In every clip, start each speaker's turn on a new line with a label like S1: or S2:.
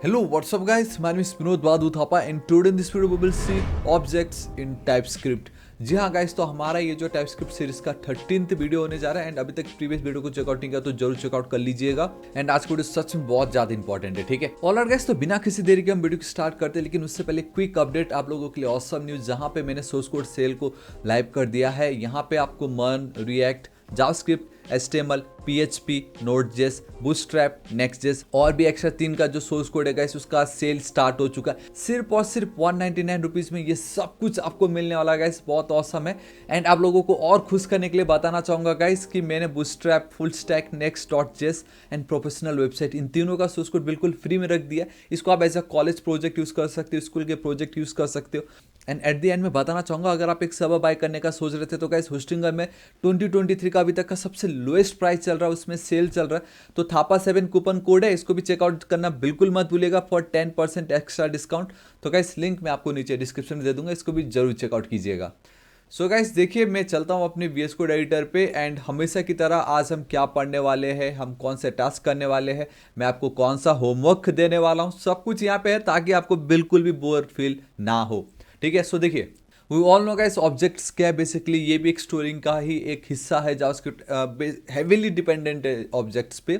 S1: Hello, what's up guys? My name is Vinod Badhu Thapa and today in this video we will see objects in TypeScript. जी हाँ guys, तो हमारा ये जो TypeScript series का 13th video होने जा रहा है एंड अभी तक प्रीवियस वीडियो को चेकआउट नहीं किया तो जरूर चेकआउट कर लीजिएगा। एंड आज का वीडियो सच में बहुत ज्यादा इंपॉर्टेंट है, ठीक है। ऑलराइट गाइस, तो बिना किसी देरी के हम वीडियो को स्टार्ट करते हैं, लेकिन उससे पहले क्विक अपडेट आप लोगों के लिए ऑसम न्यूज, जहाँ पे मैंने सोर्स कोड सेल को लाइव कर दिया है। यहाँ पे आपको मर्न, react, JavaScript, HTML, PHP, Node.js, Bootstrap, Next.js और भी एक्स्ट्रा 3 का जो सोर्स कोड है गाइस उसका सेल स्टार्ट हो चुका है। सिर्फ और सिर्फ 199 रुपीज़ में ये सब कुछ आपको मिलने वाला है गाइस, बहुत ऑसम है। एंड आप लोगों को और खुश करने के लिए बताना चाहूँगा गाइस कि मैंने Bootstrap, full stack, Next.js and professional website, इन तीनों का सोर्स कोड बिल्कुल फ्री में रख दिया। इसको आप as a college project use कर सकते हो, स्कूल के प्रोजेक्ट यूज़ कर सकते हो। एंड एट द एंड में बताना चाहूँगा, अगर आप एक सर्वर बाय करने का सोच रहे थे तो गाइस होस्टिंगर में 2023 का अभी तक का सबसे लोएस्ट प्राइस चल रहा है, उसमें सेल चल रहा है। तो थापा 7 कूपन कोड है, इसको भी चेकआउट करना बिल्कुल मत भूलिएगा फॉर 10% एक्स्ट्रा डिस्काउंट। तो गाइस लिंक मैं आपको नीचे डिस्क्रिप्शन में दे दूंगा, इसको भी जरूर चेकआउट कीजिएगा। सो गाइस देखिए, मैं चलता हूँ अपने VS कोड एडिटर पे एंड हमेशा की तरह आज हम क्या पढ़ने वाले हैं, हम कौन से टास्क करने वाले हैं, मैं आपको कौन सा होमवर्क देने वाला हूँ, सब कुछ यहाँ पे है ताकि आपको बिल्कुल भी बोर फील ना हो, ठीक है। सो देखिए, we all know guys objects क्या है। बेसिकली ये भी एक स्टोरिंग का ही एक हिस्सा है, जावास्क्रिप्ट हेवीली डिपेंडेंट है ऑब्जेक्ट्स पे।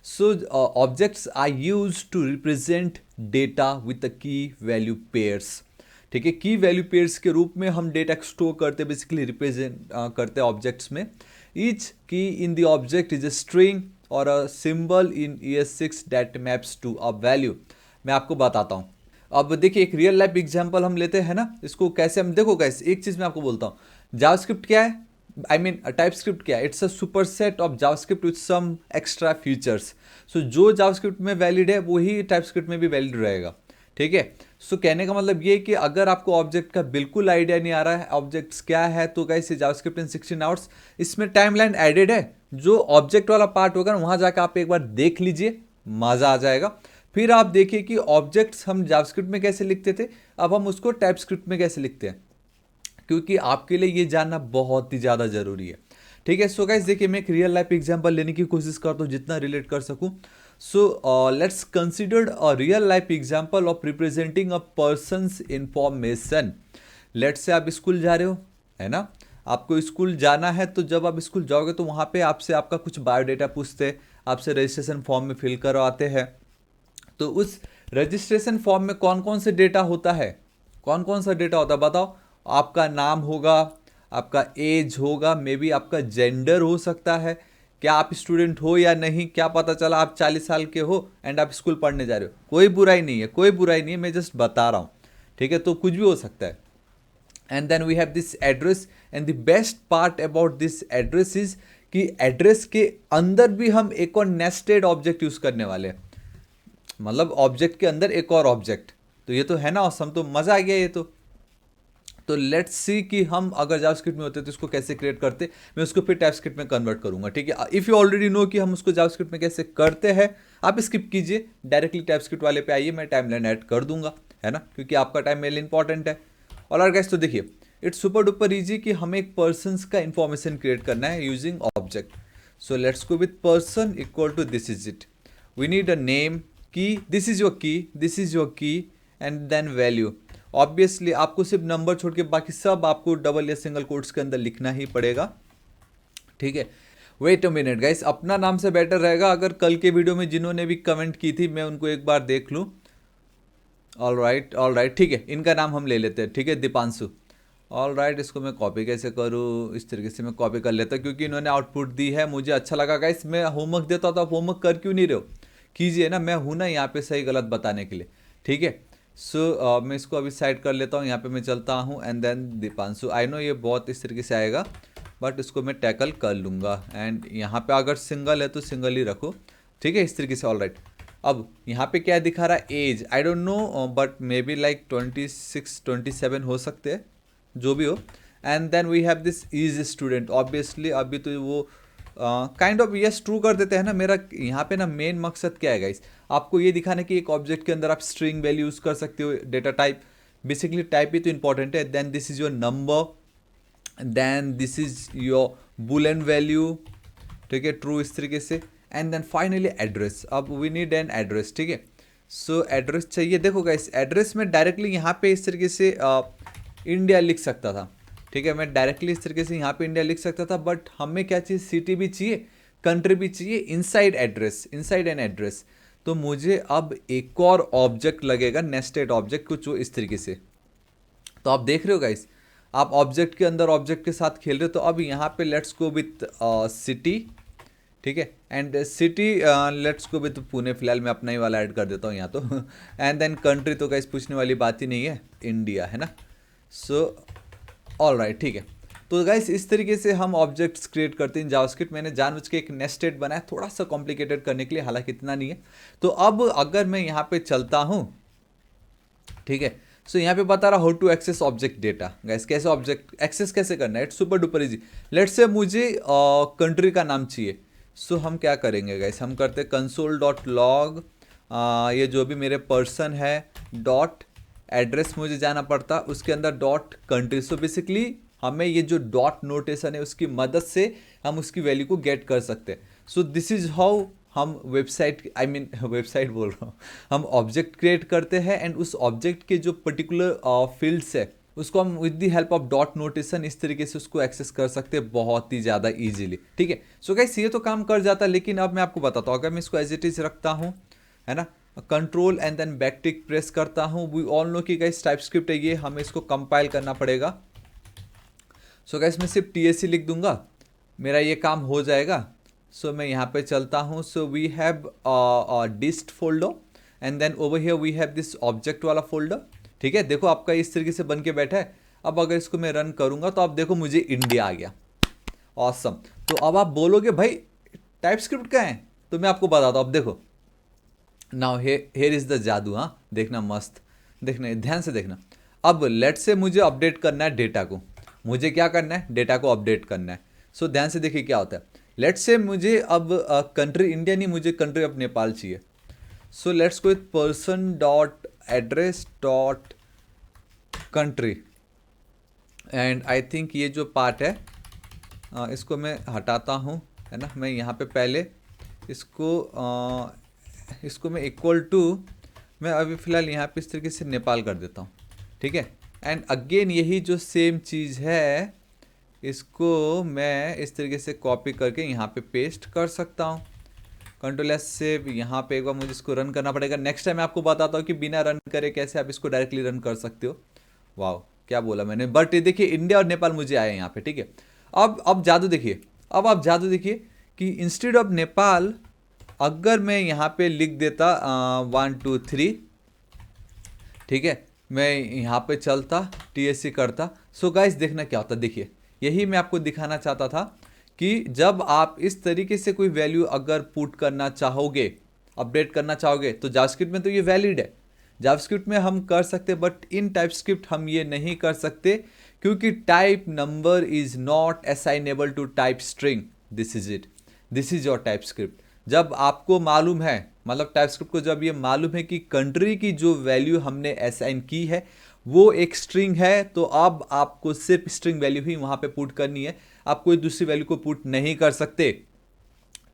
S1: So objects are use to represent data with the key value pairs, ठीक है। की वैल्यू पेयर्स के रूप में हम डेटा स्टोर करते, बेसिकली रिप्रेजेंट करते हैं ऑब्जेक्ट्स में। Each key in the object is a string और a symbol in ES6 that maps to a value. मैं आपको बताता हूँ। अब देखिए, एक रियल लाइफ एग्जांपल हम लेते हैं ना, इसको कैसे हम देखो गाइस, एक चीज मैं आपको बोलता हूँ। जावास्क्रिप्ट क्या है, आई मीन टाइपस्क्रिप्ट क्या है? It's a superset of JavaScript with some extra features. So जो जावास्क्रिप्ट में वैलिड है वही टाइपस्क्रिप्ट में भी वैलिड रहेगा, ठीक है। सो कहने का मतलब ये कि अगर आपको ऑब्जेक्ट का बिल्कुल आइडिया नहीं आ रहा है ऑब्जेक्ट्स क्या है, तो गाइस जावास्क्रिप्ट इन 16 आवर्स, इसमें टाइमलाइन एडेड है। जो ऑब्जेक्ट वाला पार्ट होगा ना, वहां जाकर आप एक बार देख लीजिए, मजा आ जाएगा। फिर आप देखिए कि ऑब्जेक्ट्स हम जावास्क्रिप्ट में कैसे लिखते थे, अब हम उसको टाइपस्क्रिप्ट में कैसे लिखते हैं, क्योंकि आपके लिए ये जानना बहुत ही ज़्यादा ज़रूरी है, ठीक है। सो गाइस देखिए, मैं एक रियल लाइफ एग्जांपल लेने की कोशिश करता हूँ जितना रिलेट कर सकूँ। So let's consider a real life example of representing a person's information. Let's say आप स्कूल जा रहे हो, है ना। आपको स्कूल जाना है, तो जब आप स्कूल जाओगे तो वहाँ पे आपसे आपका कुछ बायोडेटा पूछते हैं, आपसे रजिस्ट्रेशन फॉर्म में फिल करवाते हैं। तो उस रजिस्ट्रेशन फॉर्म में कौन कौन से डेटा होता है, कौन कौन सा डेटा होता है बताओ। आपका नाम होगा, आपका एज होगा, मे बी आपका जेंडर हो सकता है, क्या आप स्टूडेंट हो या नहीं, क्या पता चला आप 40 साल के हो एंड आप स्कूल पढ़ने जा रहे हो। कोई बुराई नहीं है, कोई बुराई नहीं है, मैं जस्ट बता रहा हूँ, ठीक है। तो कुछ भी हो सकता है। And then we have this address, and the best part about this address is कि एड्रेस के अंदर भी हम एक और नेस्टेड ऑब्जेक्ट यूज करने वाले हैं, मतलब ऑब्जेक्ट के अंदर एक और ऑब्जेक्ट। तो ये तो है ना ऑसम, तो मजा आ गया ये तो लेट्स सी कि हम अगर जावास्क्रिप्ट में होते तो इसको कैसे क्रिएट करते। मैं उसको फिर टाइपस्क्रिप्ट में कन्वर्ट करूंगा, ठीक है। इफ यू ऑलरेडी नो कि हम उसको जावास्क्रिप्ट में कैसे करते हैं, आप स्किप कीजिए, डायरेक्टली टाइपस्क्रिप्ट वाले पे आइए, मैं टाइमलाइन ऐड कर दूंगा, है ना, क्योंकि आपका टाइम मेरे लिए इंपॉर्टेंट है। और गाइस तो देखिए, इट्स सुपर डुपर इजी कि हमें एक पर्सन का इंफॉर्मेशन क्रिएट करना है using object. So let's go with person equal to this is it. We need a name, key, this is your key, this is your key, and then value. Obviously आपको सिर्फ number छोड़ के बाकी सब आपको double या single quotes के अंदर लिखना ही पड़ेगा, ठीक है। वेट अ मिनट गाइस, अपना नाम से बेटर रहेगा अगर कल के वीडियो में जिन्होंने भी कमेंट की थी मैं उनको एक बार देख लूँ। ऑल राइट, ठीक है, इनका नाम हम ले लेते हैं, ठीक है, दीपांशु। ऑल राइट, इसको मैं कॉपी कैसे करूँ, इस तरीके से मैं कॉपी कर लेता हूँ क्योंकि इन्होंने आउटपुट दी है, मुझे अच्छा लगा गाइस। मैं होमवर्क देता हूँ तो आप होमवर्क कर क्यों नहीं रहे हो, कीजिए ना, मैं हूँ ना यहाँ पे सही गलत बताने के लिए, ठीक है। सो मैं इसको अभी साइड कर लेता हूँ, यहाँ पे मैं चलता हूँ and then Deepanshu. I know ये बहुत इस तरीके से आएगा, बट इसको मैं टैकल कर लूँगा। एंड यहाँ पे अगर सिंगल है तो सिंगल ही रखो, ठीक है, इस तरीके से। ऑल राइट, अब यहाँ पे क्या दिखा रहा है, as I don't know, but maybe like 26-27 हो सकते हैं, जो भी हो। And then we have this is student, obviously अभी तो वो काइंड ऑफ यस ट्रू कर देते हैं ना। मेरा यहाँ पे ना मेन मकसद क्या है गाइस, आपको ये दिखाना कि एक ऑब्जेक्ट के अंदर आप स्ट्रिंग वैल्यू यूज कर सकते हो, डेटा टाइप, बेसिकली टाइप ही तो इंपॉर्टेंट है। Then this is your number, then this is your boolean value, ठीक है, ट्रू, इस तरीके से। एंड देन फाइनली एड्रेस, अब वी नीड एन एड्रेस, ठीक है। सो एड्रेस चाहिए। देखो गाइस, एड्रेस में डायरेक्टली यहाँ पे इस तरीके से इंडिया लिख सकता था, ठीक है, मैं डायरेक्टली इस तरीके से यहाँ पे इंडिया लिख सकता था, बट हमें क्या चाहिए, सिटी भी चाहिए, कंट्री भी चाहिए, inside address, inside an address. तो मुझे अब एक और ऑब्जेक्ट लगेगा, नेस्टेड ऑब्जेक्ट, कुछ इस तरीके से। तो आप देख रहे हो गाइस, आप ऑब्जेक्ट के अंदर ऑब्जेक्ट के साथ खेल रहे हो। तो अब यहाँ पे लेट्स गो विथ सिटी, ठीक है, and city let's go with Pune, फिलहाल मैं अपना ही वाला ऐड कर देता हूँ यहाँ तो एंड देन कंट्री तो गाइस पूछने वाली बात ही नहीं है, इंडिया है ना। सो ऑल राइट, ठीक है। तो गाइस इस तरीके से हम ऑब्जेक्ट्स क्रिएट करते हैं जावास्क्रिप्ट। मैंने जानबूझ के एक नेस्टेड बनाया थोड़ा सा कॉम्प्लिकेटेड करने के लिए, हालांकि इतना नहीं है। तो अब अगर मैं यहाँ पे चलता हूँ, ठीक है, सो यहाँ पे बता रहा how to access object data. Guys कैसे ऑब्जेक्ट एक्सेस कैसे करना है, it's super duper easy. Let's say मुझे कंट्री का नाम चाहिए। सो हम क्या करेंगे गाइस, हम करते हैं कंसोल डॉट लॉग, ये जो भी मेरे पर्सन है डॉट एड्रेस मुझे जाना पड़ता, उसके अंदर डॉट कंट्री। सो बेसिकली हमें ये जो डॉट नोटेशन है उसकी मदद से हम उसकी वैल्यू को गेट कर सकते हैं। सो दिस इज हाउ हम वेबसाइट, आई मीन वेबसाइट बोल रहा हूँ, हम ऑब्जेक्ट क्रिएट करते हैं एंड उस ऑब्जेक्ट के जो पर्टिकुलर फील्ड्स है उसको हम with the help of dot notation इस तरीके से उसको एक्सेस कर सकते हैं बहुत ही ज़्यादा इजीली, ठीक है। सो गाइस ये तो काम कर जाता है, लेकिन अब मैं आपको बताता हूँ, अगर मैं इसको एज इट इज रखता हूँ, है ना, control and then backtick press करता हूँ, वी ऑल नो कि गाइस टाइपस्क्रिप्ट है ये, हमें इसको कंपाइल करना पड़ेगा। सो गाइस मैं सिर्फ TSC लिख दूंगा, मेरा ये काम हो जाएगा। सो मैं यहाँ पे चलता हूँ। So we have dist folder and then over here we have this object वाला फोल्डर, ठीक है। देखो आपका इस तरीके से बन के बैठा है। अब अगर इसको मैं रन करूँगा तो आप देखो मुझे इंडिया आ गया, ऑसम। तो अब आप बोलोगे भाई टाइपस्क्रिप्ट कहाँ है, तो मैं आपको बताता हूँ। अब देखो नाउ हेयर इज द जादू, हाँ देखना मस्त, देखना ध्यान से देखना। अब लेट से मुझे अपडेट करना है डेटा को, मुझे क्या करना है, डेटा को अपडेट करना है। सो ध्यान से देखिए क्या होता है। लेट्स से मुझे अब कंट्री इंडिया नहीं, मुझे कंट्री अब नेपाल चाहिए। सो let's go with person dot address dot country and I think ये जो पार्ट है इसको मैं हटाता हूँ, है ना। मैं यहाँ पे पहले इसको मैं इक्वल टू, मैं अभी फ़िलहाल यहाँ पे इस तरीके से नेपाल कर देता हूँ, ठीक है। एंड अगेन यही जो सेम चीज़ है इसको मैं इस तरीके से कॉपी करके यहाँ पे पेस्ट कर सकता हूँ। कंट्रोल एस से यहाँ पे एक बार मुझे इसको रन करना पड़ेगा। नेक्स्ट टाइम मैं आपको बताता हूँ कि बिना रन करे कैसे आप इसको डायरेक्टली रन कर सकते हो। वाह क्या बोला मैंने, बट ये देखिए इंडिया और नेपाल मुझे आया यहाँ पे, ठीक है। अब जादू देखिए, अब आप जादू देखिए कि इंस्टेड ऑफ नेपाल अगर मैं यहाँ पे लिख देता 1 2 3, ठीक है, मैं यहाँ पे चलता TSC करता। सो गाइस देखना क्या होता, देखिए यही मैं आपको दिखाना चाहता था कि जब आप इस तरीके से कोई वैल्यू अगर पुट करना चाहोगे, अपडेट करना चाहोगे, तो जावास्क्रिप्ट में तो ये वैलिड है, जावास्क्रिप्ट में हम कर सकते, बट इन टाइपस्क्रिप्ट हम ये नहीं कर सकते क्योंकि type number is not assignable to type string. This is it, this is your TypeScript. जब आपको मालूम है, मतलब टाइपस्क्रिप्ट को जब ये मालूम है कि कंट्री की जो वैल्यू हमने असाइन की है वो एक स्ट्रिंग है, तो अब आपको सिर्फ स्ट्रिंग वैल्यू ही वहाँ पे पुट करनी है, आप कोई दूसरी वैल्यू को पुट नहीं कर सकते,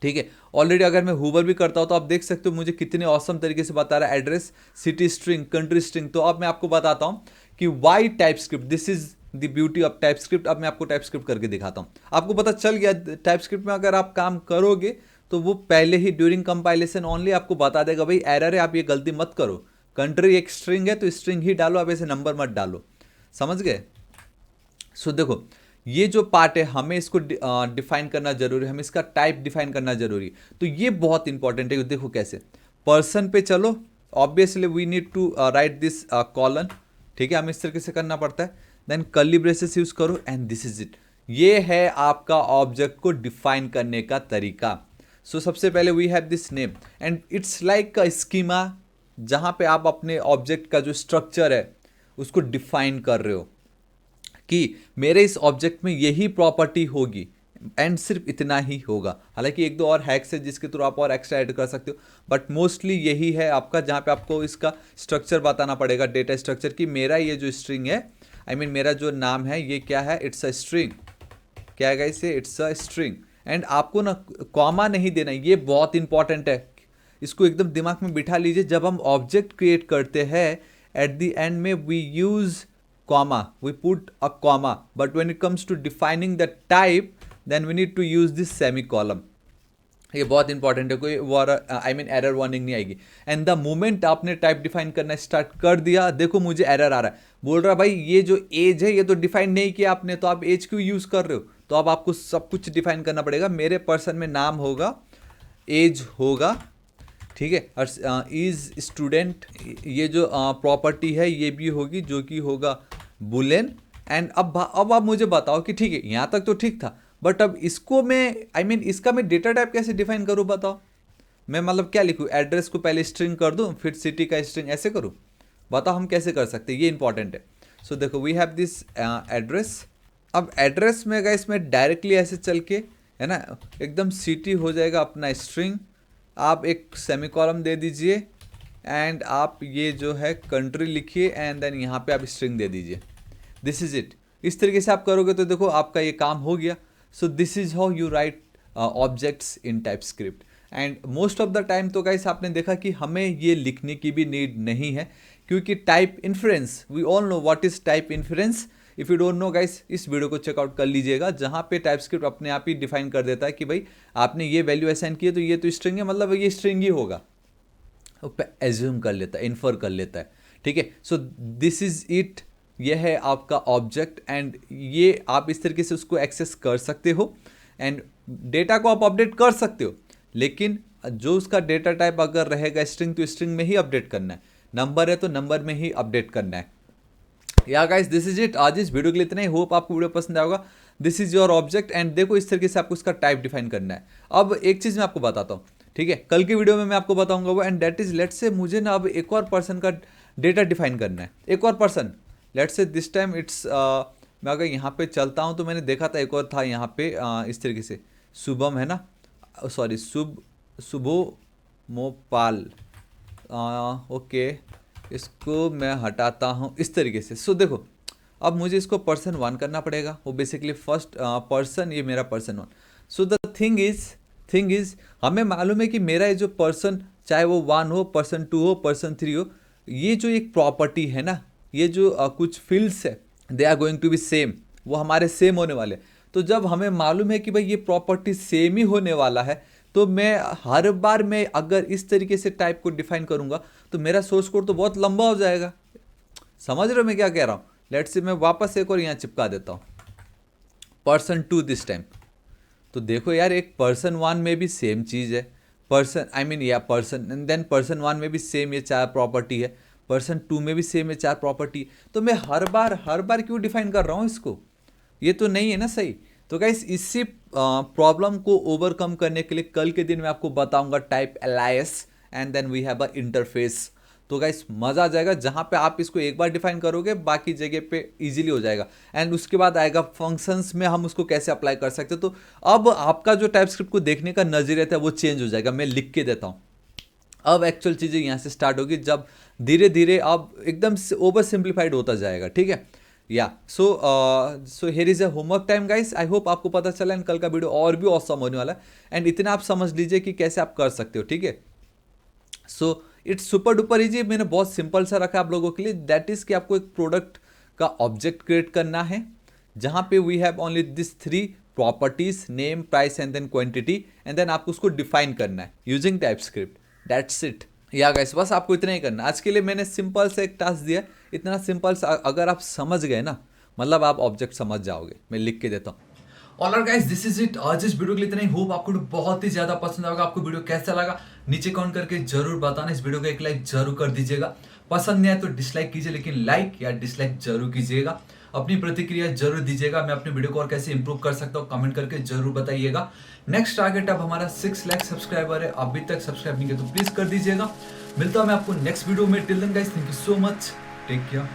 S1: ठीक है। ऑलरेडी अगर मैं हूवर भी करता हूँ तो आप देख सकते हो मुझे कितने औसम तरीके से बता रहा है, address, city string, country string. तो अब मैं आपको बताता हूँ कि why TypeScript, this is the beauty of TypeScript. अब मैं आपको टाइपस्क्रिप्ट करके दिखाता हूँ। आपको पता चल गया टाइपस्क्रिप्ट में अगर आप काम करोगे तो वो पहले ही ड्यूरिंग कंपाइलेशन ओनली आपको बता देगा भाई एरर है, आप ये गलती मत करो, कंट्री एक स्ट्रिंग है तो स्ट्रिंग ही डालो, आप ऐसे नंबर मत डालो, समझ गए। सो देखो ये जो पार्ट है हमें इसको डिफाइन करना जरूरी है, हमें इसका टाइप डिफाइन करना जरूरी है। तो ये बहुत इंपॉर्टेंट है। देखो कैसे, पर्सन पे चलो, obviously we need to write this colon, ठीक है, हमें इस तरीके से करना पड़ता है। देन कर्ली ब्रेसेस यूज करो एंड दिस इज इट। ये है आपका ऑब्जेक्ट को डिफाइन करने का तरीका। सो सबसे पहले we have this name and it's like a schema, जहां पे आप अपने ऑब्जेक्ट का जो स्ट्रक्चर है उसको डिफाइन कर रहे हो कि मेरे इस ऑब्जेक्ट में यही प्रॉपर्टी होगी एंड सिर्फ इतना ही होगा। हालांकि एक दो और हैक्स है जिसके थ्रू आप और एक्स्ट्रा ऐड कर सकते हो, बट मोस्टली यही है आपका, जहाँ पे आपको इसका स्ट्रक्चर बताना पड़ेगा, डेटा स्ट्रक्चर, कि मेरा ये जो स्ट्रिंग है, आई मीन मेरा जो नाम है ये क्या है, इट्स अ स्ट्रिंग। क्या है इसे, इट्स अ स्ट्रिंग। एंड आपको ना कॉमा नहीं देना, ये बहुत इंपॉर्टेंट है। इसको एकदम दिमाग में बिठा लीजिए, जब हम ऑब्जेक्ट क्रिएट करते हैं एट द एंड में we use comma, we put a comma, but when it comes to defining the type then we need to use this semicolon. ये बहुत इंपॉर्टेंट है, कोई एरर वार्निंग नहीं आएगी। एंड द मोमेंट आपने type define करना start कर दिया, देखो मुझे एरर आ रहा है, बोल रहा भाई ये जो एज है ये तो डिफाइन नहीं किया आपने, तो आप एज क्यों यूज कर रहे हो? तो अब आपको सब कुछ डिफाइन करना पड़ेगा। मेरे पर्सन में नाम होगा, एज होगा, ठीक है, और इज स्टूडेंट, ये जो प्रॉपर्टी है ये भी होगी जो कि होगा बुलेन। एंड अब आप मुझे बताओ कि ठीक है यहाँ तक तो ठीक था, बट अब इसको मैं इसका मैं डेटा टाइप कैसे डिफाइन करूँ बताओ? मैं मतलब क्या लिखूँ? एड्रेस को पहले स्ट्रिंग कर दूँ, फिर सिटी का स्ट्रिंग ऐसे करूँ? बताओ हम कैसे कर सकते हैं, ये इंपॉर्टेंट है। सो देखो वी हैव दिस एड्रेस। अब एड्रेस में गाइस मैं डायरेक्टली ऐसे चल के, है ना, एकदम सिटी हो जाएगा अपना स्ट्रिंग, आप एक सेमीकॉलम दे दीजिए एंड आप ये जो है कंट्री लिखिए एंड देन यहाँ पे आप स्ट्रिंग दे दीजिए। This is it. इस तरीके से आप करोगे तो देखो आपका ये काम हो गया। So this is how you right objects in TypeScript. And most of the time तो गाइस आपने देखा कि हमें ये लिखने की भी नीड नहीं है, क्योंकि type inference, we all know what is type inference. If you don't know guys, इस वीडियो को चेकआउट कर लीजिएगा, जहाँ पे टाइपस्क्रिप्ट अपने आप ही डिफाइन कर देता है कि भाई आपने ये वैल्यू असाइन की है तो ये तो स्ट्रिंग है, मतलब ये स्ट्रिंग ही होगा, एज्यूम कर लेता है, इन्फर कर लेता है, ठीक है। सो दिस इज इट, ये है आपका ऑब्जेक्ट एंड ये आप इस तरीके से उसको एक्सेस कर सकते हो एंड डेटा को आप अपडेट कर सकते हो, लेकिन जो उसका डेटा टाइप अगर रहेगा स्ट्रिंग तो स्ट्रिंग में ही अपडेट करना है, नंबर है तो नंबर में ही अपडेट करना है। या गाइस दिस इज इट, आज इस वीडियो के लिए इतना ही। होप आपको वीडियो पसंद आएगा। This is your object and देखो इस तरीके से आपको इसका टाइप डिफाइन करना है। अब एक चीज़ मैं आपको बताता हूँ, ठीक है, कल की वीडियो में मैं आपको बताऊंगा वो, and that is let's say मुझे ना अब एक और पर्सन का डेटा डिफाइन करना है, एक और person. Let's say this time it's मैं अगर यहाँ पे चलता हूँ तो मैंने देखा था एक और था यहाँ पे इस तरीके से, शुभम है ना, सॉरी शुभो मोपाल, ओके, इसको मैं हटाता हूँ इस तरीके से। सो देखो अब मुझे इसको पर्सन 1 करना पड़ेगा, वो बेसिकली फर्स्ट पर्सन, ये मेरा person 1। So the thing is हमें मालूम है कि मेरा ये जो पर्सन, चाहे वो 1 हो, पर्सन 2 हो, पर्सन 3 हो, ये जो एक प्रॉपर्टी है ना, ये जो कुछ फील्ड्स है, they are going to be same, वो हमारे सेम होने वाले। तो जब हमें मालूम है कि भाई ये प्रॉपर्टी सेम ही होने वाला है, तो मैं हर बार मैं अगर इस तरीके से टाइप को डिफाइन करूंगा तो मेरा सोर्स कोड तो बहुत लंबा हो जाएगा। समझ रहे हो मैं क्या कह रहा हूँ? लेट्स से मैं वापस एक और यहाँ चिपका देता हूँ, पर्सन 2 दिस टाइम। तो देखो यार, एक पर्सन 1 में भी सेम चीज़ है, पर्सन या पर्सन एंड देन पर्सन 1 में भी सेम ये 4 प्रॉपर्टी है, पर्सन 2 में भी सेम ये 4 प्रॉपर्टी। तो मैं हर बार क्यों डिफाइन कर रहा हूँ इसको? ये तो नहीं है ना सही। तो गाइस इसी प्रॉब्लम को ओवरकम करने के लिए कल के दिन मैं आपको बताऊंगा type alias and then we have a interface. तो गाइस मज़ा आ जाएगा, जहाँ पे आप इसको एक बार डिफाइन करोगे बाकी जगह पे इजीली हो जाएगा। एंड उसके बाद आएगा फंक्शंस में हम उसको कैसे अप्लाई कर सकते हैं। तो अब आपका जो टाइपस्क्रिप्ट को देखने का नजरिया था वो चेंज हो जाएगा। मैं लिख के देता हूँ, अब एक्चुअल चीज़ें यहाँ से स्टार्ट होगी, जब धीरे धीरे अब एकदम ओवर सिंप्लीफाइड होता जाएगा, ठीक है। या so here is a homework time guys. I hope आपको पता चला एंड कल का वीडियो और भी ऑसम होने वाला है। एंड इतना आप समझ लीजिए कि कैसे आप कर सकते हो, ठीक है। So it's super duper easy, मैंने बहुत सिंपल सा रखा आप लोगों के लिए। दैट इज कि आपको एक प्रोडक्ट का ऑब्जेक्ट क्रिएट करना है, जहाँ पे we have only this 3 properties, name, price and then quantity, and then आपको उसको डिफाइन करना है यूजिंग टाइपस्क्रिप्ट। That's it. या गाइस बस आपको इतना ही करना। आज के लिए मैंने सिंपल से एक टास्क दिया, इतना सिंपल सा अगर आप समझ गए ना, मतलब आप ऑब्जेक्ट समझ जाओगे। मैं लिख के देता हूँ। Alright guys, this is it. आज इस वीडियो के लिए इतना ही। होप आपको बहुत ही ज्यादा पसंद आएगा। आपको वीडियो कैसा लगा नीचे कमेंट करके जरूर बताना। इस वीडियो को एक लाइक जरूर कर दीजिएगा। पसंद नहीं आए तो डिसलाइक कीजिए, लेकिन लाइक या डिसलाइक जरूर कीजिएगा। अपनी प्रतिक्रिया जरूर दीजिएगा। मैं अपने वीडियो को और कैसे इंप्रूव कर सकता हूँ कमेंट करके जरूर बताइएगा। नेक्स्ट टारगेट अब हमारा 6 लाख सब्सक्राइबर है। अभी तक सब्सक्राइब नहीं किया तो प्लीज कर दीजिएगा। मिलता हूं मैं आपको नेक्स्ट वीडियो में। Till then guys, thank you so much, take care.